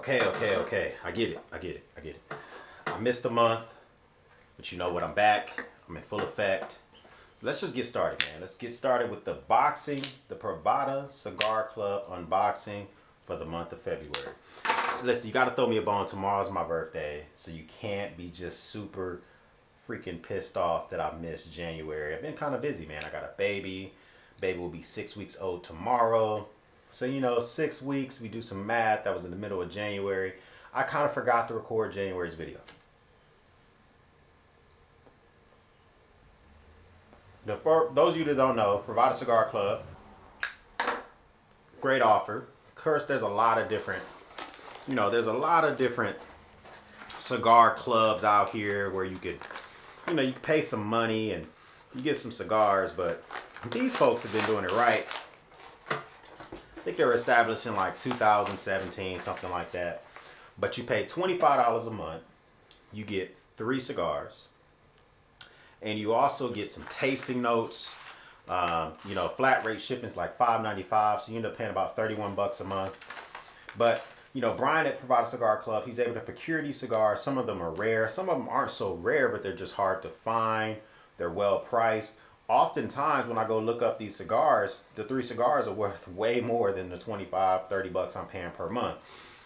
Okay. I get it. I missed a month, but you know what? I'm back. I'm in full effect. So let's just get started, man. Let's get started with the Privada Cigar Club unboxing for the month of February. Listen, you got to throw me a bone. Tomorrow's my birthday, so you can't be just super freaking pissed off that I missed January. I've been kind of busy, man. I got a baby. Baby will be 6 weeks old tomorrow. So, 6 weeks, we do some math. That was in the middle of January. I kind of forgot to record January's video. For those of you that don't know, Privada Cigar Club, great offer. Of course, there's a lot of different cigar clubs out here where you could, you can pay some money and you get some cigars, but these folks have been doing it right. I think they were established in like 2017, something like that. But you pay $25 a month. You get 3 cigars. And you also get some tasting notes. Flat rate shipping is like $5.95, so you end up paying about 31 bucks a month. But, Brian at Privada Cigar Club, he's able to procure these cigars. Some of them are rare. Some of them aren't so rare, but they're just hard to find. They're well priced. Oftentimes when I go look up these cigars, the 3 cigars are worth way more than the 25, 30 bucks I'm paying per month.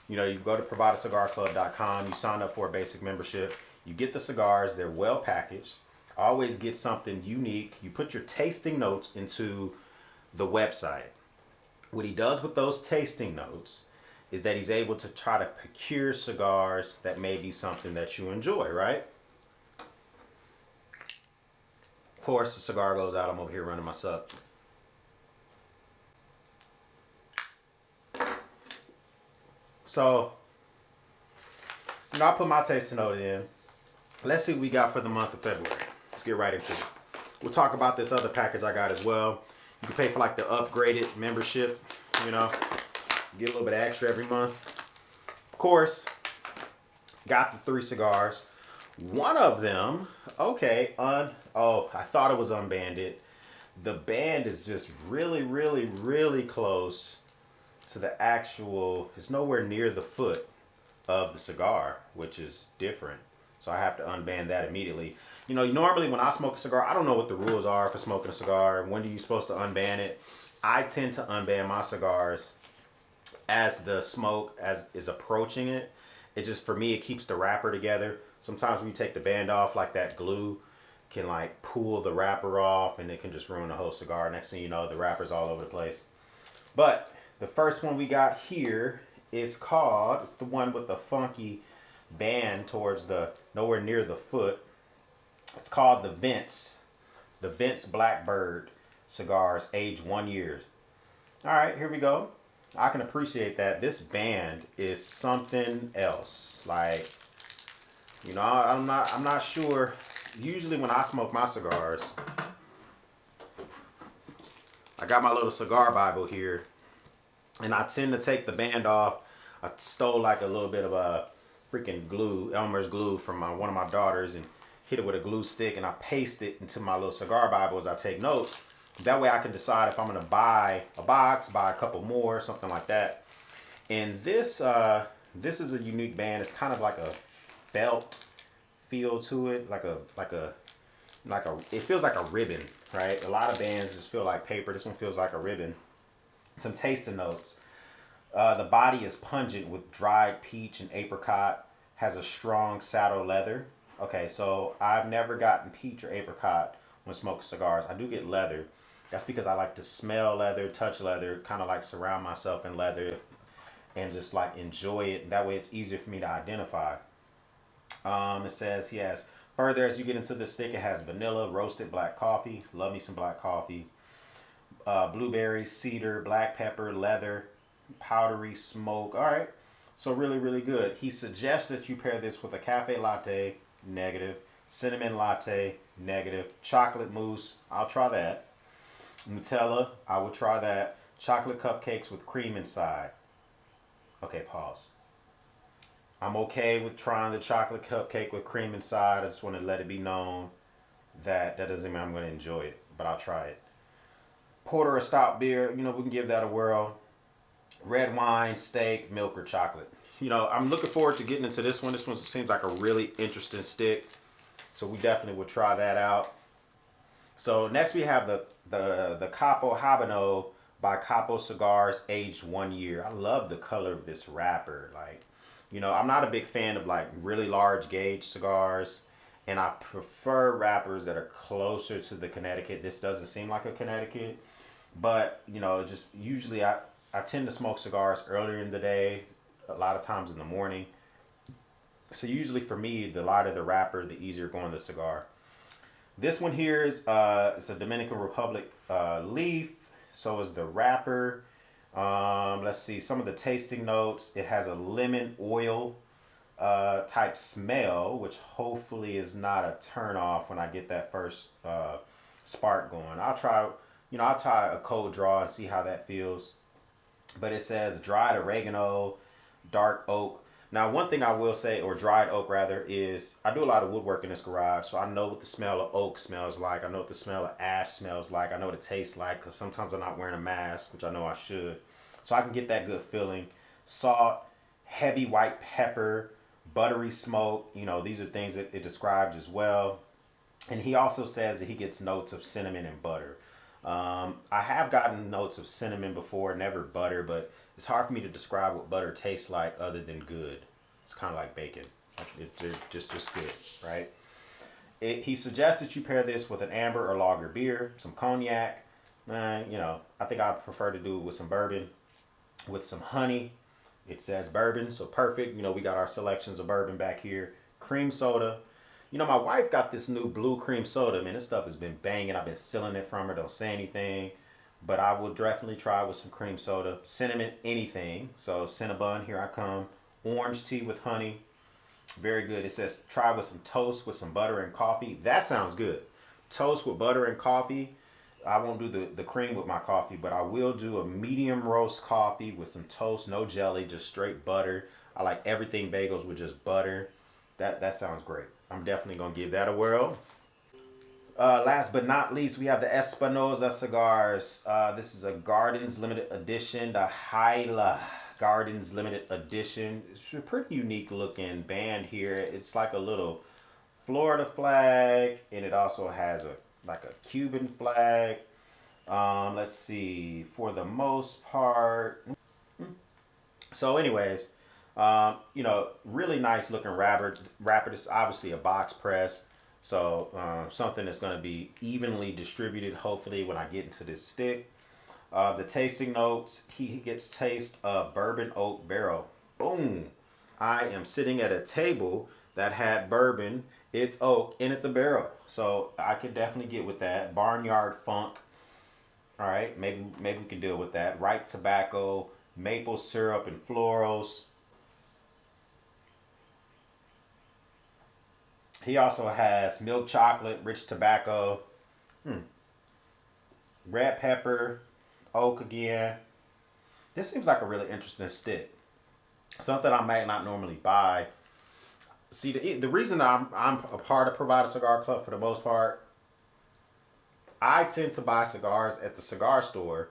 You go to privadacigarclub.com, you sign up for a basic membership, you get the cigars, they're well packaged. Always get something unique. You put your tasting notes into the website. What he does with those tasting notes is that he's able to try to procure cigars that may be something that you enjoy, right? Of course, the cigar goes out. I'm over here running my sup. So, I put my tasting note in. Let's see what we got for the month of February. Let's get right into it. We'll talk about this other package I got as well. You can pay for like the upgraded membership, get a little bit extra every month. Of course, got the 3 cigars. One of them, I thought it was unbanded. The band is just really, really, really close to the actual, it's nowhere near the foot of the cigar, which is different. So I have to unband that immediately. Normally when I smoke a cigar, I don't know what the rules are for smoking a cigar. When are you supposed to unband it? I tend to unband my cigars as the smoke is approaching it. It just, for me, it keeps the wrapper together. Sometimes when you take the band off, like that glue can like pull the wrapper off and it can just ruin the whole cigar. Next thing you know, the wrapper's all over the place. But the first one we got here is it's the one with the funky band towards nowhere near the foot. It's called the Vince Blackbird cigars, aged 1 year. All right, here we go. I can appreciate that. This band is something else. Like, I'm not sure. Usually when I smoke my cigars, I got my little cigar Bible here, and I tend to take the band off. I stole like a little bit of a freaking glue, Elmer's glue, from one of my daughters, and hit it with a glue stick, and I paste it into my little cigar Bible as I take notes. That way I can decide if I'm going to buy a box, buy a couple more, something like that. And this is a unique band. It's kind of like a felt feel to it, it feels like a ribbon, right? A lot of bands just feel like paper. This one feels like a ribbon. Some tasting notes. The body is pungent with dried peach and apricot. Has a strong saddle leather. Okay, so I've never gotten peach or apricot when smoking cigars. I do get leather. That's because I like to smell leather, touch leather, kind of like surround myself in leather and just like enjoy it. That way it's easier for me to identify. It says further, as you get into the stick, it has vanilla, roasted black coffee. Love me some black coffee. Blueberry, cedar, black pepper, leather, powdery smoke. All right, so really, really good. He suggests that you pair this with a cafe latte, negative. Cinnamon latte, negative. Chocolate mousse, I'll try that. Nutella, I will try that. Chocolate cupcakes with cream inside. Okay, pause. I'm okay with trying the chocolate cupcake with cream inside. I just want to let it be known that doesn't mean I'm going to enjoy it, but I'll try it. Porter or stout beer, we can give that a whirl. Red wine, steak, milk, or chocolate. you know, I'm looking forward to getting into this one. This one seems like a really interesting stick. So we definitely will try that out. So next we have the Capo Habano by Capo Cigars, aged 1 year. I love the color of this wrapper. Like, you know, I'm not a big fan of like really large gauge cigars, and I prefer wrappers that are closer to the Connecticut. This doesn't seem like a Connecticut, but you know, just usually I tend to smoke cigars earlier in the day, a lot of times in the morning. So usually for me, the lighter the wrapper, the easier going the cigar. This one here is it's a Dominican Republic leaf. So is the wrapper. Let's see some of the tasting notes. It has a lemon oil type smell, which hopefully is not a turn off when I get that first spark going. I'll try a cold draw and see how that feels. But it says dried oregano, dark oak. Now, one thing I will say, or dried oak rather, is I do a lot of woodwork in this garage, so I know what the smell of oak smells like. I know what the smell of ash smells like. I know what it tastes like, because sometimes I'm not wearing a mask, which I know I should. So I can get that good feeling. Salt, heavy white pepper, buttery smoke. You know, these are things that it describes as well. And he also says that he gets notes of cinnamon and butter. I have gotten notes of cinnamon before, never butter, but it's hard for me to describe what butter tastes like other than good. It's kind of like bacon. They're just good, right? He suggests that you pair this with an amber or lager beer, some cognac. You know, I think I prefer to do it with some bourbon, with some honey. It says bourbon, so perfect. You know, we got our selections of bourbon back here. Cream soda. You know, my wife got this new blue cream soda. Man, this stuff has been banging. I've been stealing it from her. Don't say anything. But I will definitely try with some cream soda. Cinnamon, anything. So Cinnabon, here I come. Orange tea with honey. Very good. It says try with some toast with some butter and coffee. That sounds good. Toast with butter and coffee. I won't do the cream with my coffee, but I will do a medium roast coffee with some toast, no jelly, just straight butter. I like everything bagels with just butter. That sounds great. I'm definitely going to give that a whirl. Last but not least, we have the Espinosa cigars. This is a Gardens limited edition, the Hyla Gardens limited edition. It's a pretty unique looking band here. It's like a little Florida flag, and it also has like a Cuban flag. Let's see, for the most part. So anyways, you know, really nice looking wrapper. This is obviously a box press. So something that's going to be evenly distributed, hopefully, when I get into this stick. The tasting notes, he gets taste of bourbon oak barrel. Boom. I am sitting at a table that had bourbon, it's oak, and it's a barrel. So I can definitely get with that. Barnyard funk. All right, maybe we can deal with that. Ripe tobacco, maple syrup, and florals. He also has milk chocolate, rich tobacco, red pepper, oak again. This seems like a really interesting stick. Something I might not normally buy. See, the reason I'm a part of Privada Cigar Club for the most part, I tend to buy cigars at the cigar store,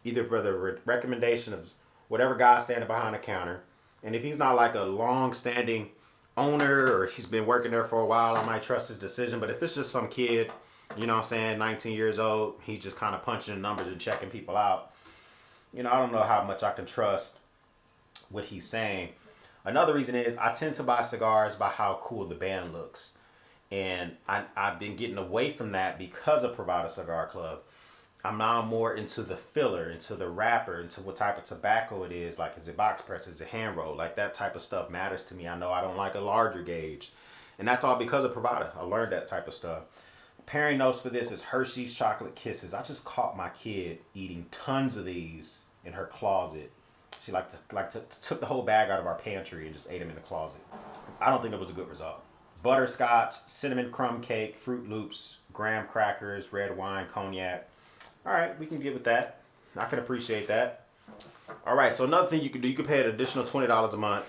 either for the recommendation of whatever guy standing behind the counter. And if he's not like a long-standing owner or he's been working there for a while, I might trust his decision. But if it's just some kid, you know what I'm saying, 19 years old, he's just kind of punching the numbers and checking people out, you know, I don't know how much I can trust what he's saying. Another reason is I tend to buy cigars by how cool the band looks. And I've been getting away from that because of Privada Cigar Club. I'm now more into the filler, into the wrapper, into what type of tobacco it is. Like, is it box press? Is it hand rolled? Like, that type of stuff matters to me. I know I don't like a larger gauge. And that's all because of Privada. I learned that type of stuff. Pairing notes for this is Hershey's Chocolate Kisses. I just caught my kid eating tons of these in her closet. She took the whole bag out of our pantry and just ate them in the closet. I don't think it was a good result. Butterscotch, cinnamon crumb cake, Fruit Loops, graham crackers, red wine, cognac. All right, we can get with that. I can appreciate that. All right, so another thing you can do, you can pay an additional $20 a month,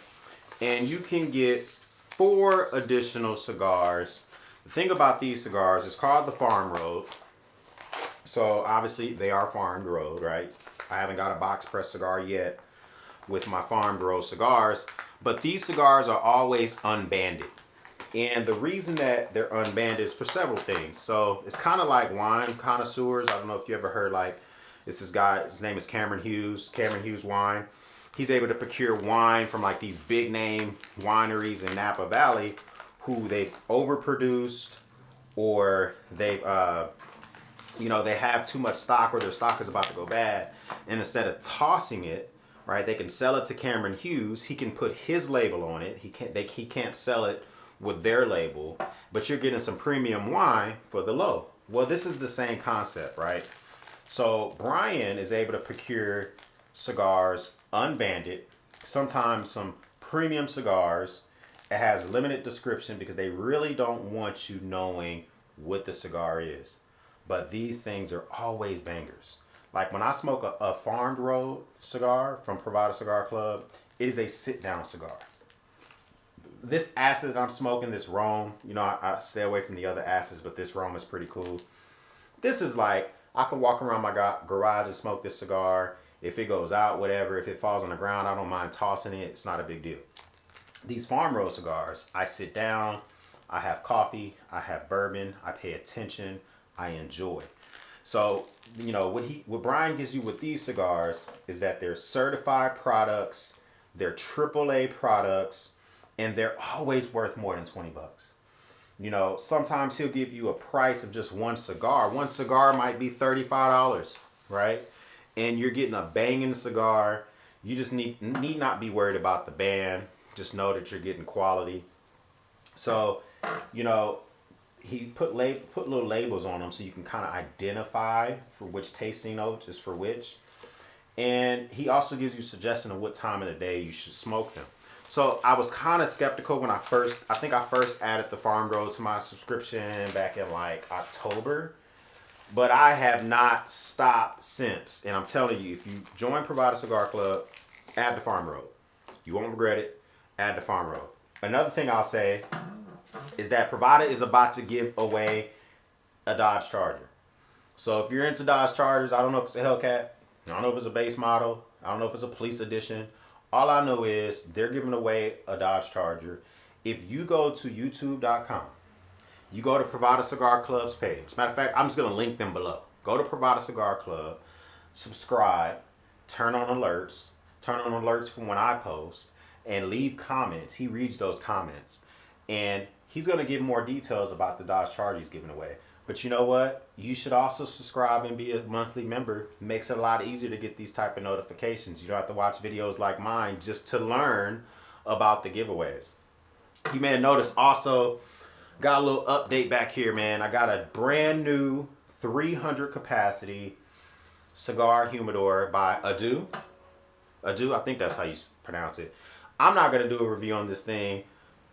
and you can get 4 additional cigars. The thing about these cigars, it's called the Farm Road. So obviously they are farm road, right? I haven't got a box press cigar yet with my farm road cigars, But these cigars are always unbanded. And the reason that they're unbanded is for several things. So it's kind of like wine connoisseurs. I don't know if you ever heard, like, it's this guy, his name is Cameron Hughes Wine. He's able to procure wine from like these big name wineries in Napa Valley who they've overproduced, or they've, they have too much stock, or their stock is about to go bad. And instead of tossing it, right, they can sell it to Cameron Hughes. He can put his label on it. He can't sell it with their label, but you're getting some premium wine for the low. Well, this is the same concept, right? So Brian is able to procure cigars unbanded, sometimes some premium cigars. It has limited description because they really don't want you knowing what the cigar is. But these things are always bangers. Like when I smoke a farmed roll cigar from Privada Cigar Club, it is a sit-down cigar. This acid that I'm smoking, this Rome, I stay away from the other acids, but this Rome is pretty cool. This is like, I can walk around my garage and smoke this cigar. If it goes out, whatever, if it falls on the ground, I don't mind tossing it. It's not a big deal. These farm roll cigars, I sit down, I have coffee, I have bourbon, I pay attention, I enjoy. So, what Brian gives you with these cigars is that they're certified products, they're AAA products, and they're always worth more than 20 bucks. Sometimes he'll give you a price of just one cigar. One cigar might be $35, right? And you're getting a banging cigar. You just need not be worried about the band. Just know that you're getting quality. So, he put little labels on them so you can kind of identify for which tasting notes is for which. And he also gives you suggestion of what time of the day you should smoke them. So I was kind of skeptical when I first added the farm roll to my subscription back in like October, but I have not stopped since. And I'm telling you, if you join Privada Cigar Club, add the farm roll. You won't regret it. Add the farm roll. Another thing I'll say is that Privada is about to give away a Dodge Charger. So if you're into Dodge Chargers, I don't know if it's a Hellcat, I don't know if it's a base model, I don't know if it's a police edition. All I know is they're giving away a Dodge Charger. If you go to youtube.com, you go to Privada Cigar Club's page. Matter of fact, I'm just going to link them below. Go to Privada Cigar Club, subscribe, turn on alerts from when I post, and leave comments. He reads those comments. And he's going to give more details about the Dodge Charger he's giving away. But you know what? You should also subscribe and be a monthly member. It makes it a lot easier to get these type of notifications. You don't have to watch videos like mine just to learn about the giveaways. You may have noticed also, got a little update back here, man. I got a brand new 300 capacity cigar humidor by Adu. Adu, I think that's how you pronounce it. I'm not going to do a review on this thing.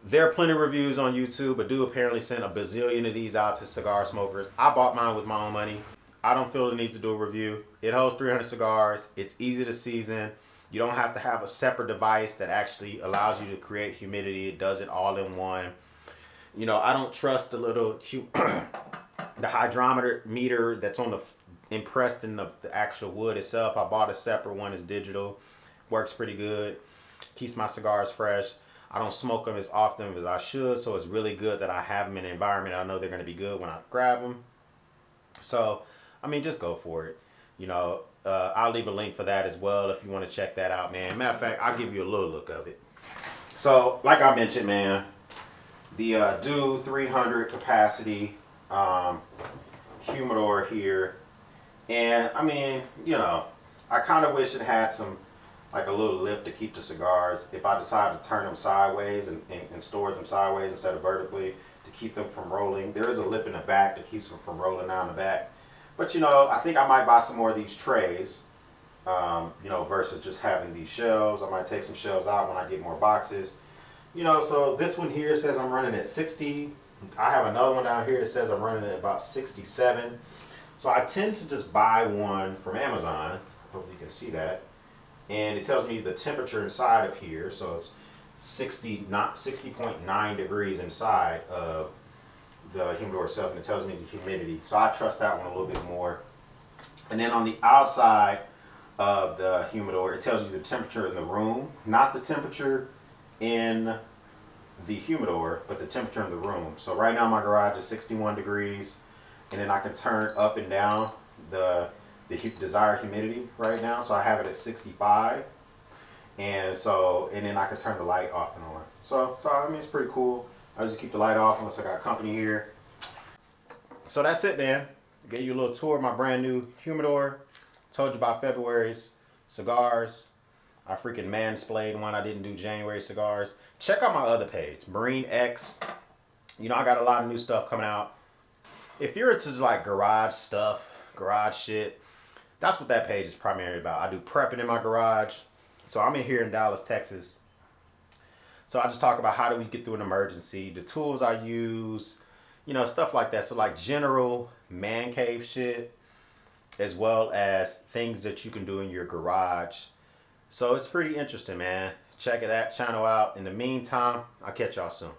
There are plenty of reviews on YouTube, but Adu apparently sent a bazillion of these out to cigar smokers. I bought mine with my own money. I don't feel the need to do a review. It holds 300 cigars. It's easy to season. You don't have to have a separate device that actually allows you to create humidity. It does it all in one. I don't trust the little the hydrometer meter that's on impressed in the actual wood itself. I bought a separate one. It's digital. Works pretty good. Keeps my cigars fresh. I don't smoke them as often as I should, so it's really good that I have them in an environment I know they're going to be good when I grab them. So, just go for it. I'll leave a link for that as well if you want to check that out, man. Matter of fact, I'll give you a little look of it. So, like I mentioned, man, the Adu 300 capacity humidor here. And, I kind of wish it had some, like a little lip to keep the cigars, if I decide to turn them sideways and store them sideways instead of vertically, to keep them from rolling. There is a lip in the back that keeps them from rolling down the back. But I think I might buy some more of these trays, versus just having these shelves. I might take some shelves out when I get more boxes. So this one here says I'm running at 60. I have another one down here that says I'm running at about 67. So I tend to just buy one from Amazon. Hopefully you can see that. And it tells me the temperature inside of here, so it's 60.9 degrees inside of the humidor itself, and it tells me the humidity. So I trust that one a little bit more. And then on the outside of the humidor, it tells you the temperature in the room, not the temperature in the humidor, but the temperature in the room. So right now my garage is 61 degrees, and then I can turn up and down the desired humidity right now. So I have it at 65, and then I can turn the light off and on. So I mean, it's pretty cool. I just keep the light off unless I got company here. So that's it, man. Gave you a little tour of my brand new humidor. Told you about February's cigars. I freaking mansplained one. I didn't do January cigars. Check out my other page, Marine X. You know, I got a lot of new stuff coming out. If you're into like garage stuff, garage shit, that's what that page is primarily about. I do prepping in my garage. So I'm in here in Dallas, Texas. So I just talk about how do we get through an emergency, the tools I use, you know, stuff like that. So like general man cave shit, as well as things that you can do in your garage. So it's pretty interesting, man. Check that channel out. In the meantime, I'll catch y'all soon.